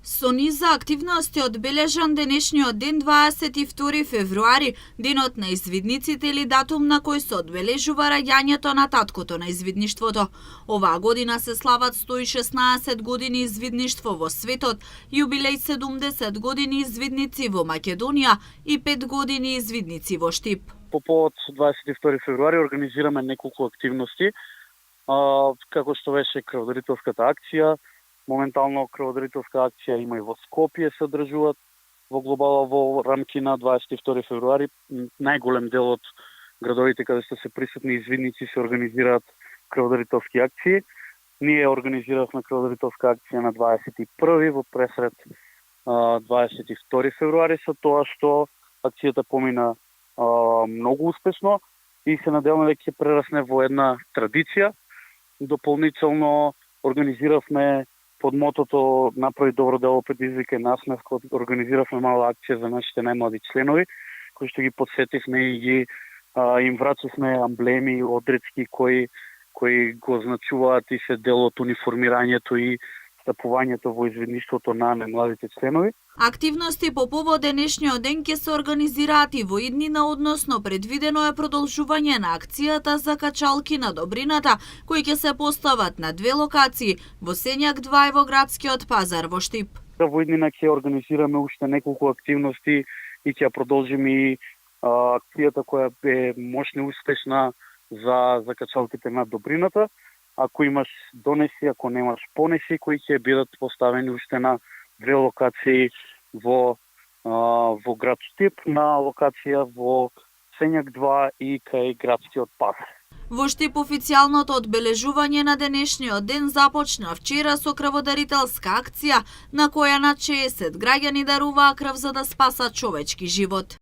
Со низ за активности одбележан денешниот ден 22 февруари, денот на извидниците или датум на кој се одбележува раѓањето на таткото на извидништвото. Оваа година се слават 116 години извидништво во светот, јубилеј 70 години извидници во Македонија и 5 години извидници во Штип. По повод 22 февруари организираме неколку активности, како што беше крводарителската акција. Моментално крводарителска акција има и во Скопје се одржуваат во глобала во рамки на 22 февруари. Најголем дел од градовите каде што се присутни извидници се организираат крводарителски акции. Ние организиравме крводарителска акција на 21 во пресред 22 февруари, со тоа што акцијата помина многу успешно и се надеваме дека ќе прерасне во една традиција. Дополнително организиравме под мотото "Направи добро дело, предизвикај насмех", организиравме мала акција за нашите најмлади членови, кои што ги подсетивме и им врачевме амблеми, одрецки кои го означуваат и се дел од униформирањето и стапувањето во извидништвото на најмладите членови. Активности по повод денешниот ден ќе се организираат и во иднина, односно предвидено е продолжување на акцијата за качалки на добрината, кои ќе се постават на две локации, во Сењак 2 и во градскиот пазар во Штип. Во иднина ќе организираме уште неколку активности и ќе продолжиме и акцијата која е мощна и успешна за качалките на добрината. Ако имаш донеси, ако немаш понеси, кои ќе бидат поставени уште на две локации во град Штип, на локација во Сењак 2 и кај градскиот пазар. Во Штип официјалното одбележување на денешниот ден започна вчера со крводарителска акција на која над 60 граѓани даруваа крв за да спасат човечки живот.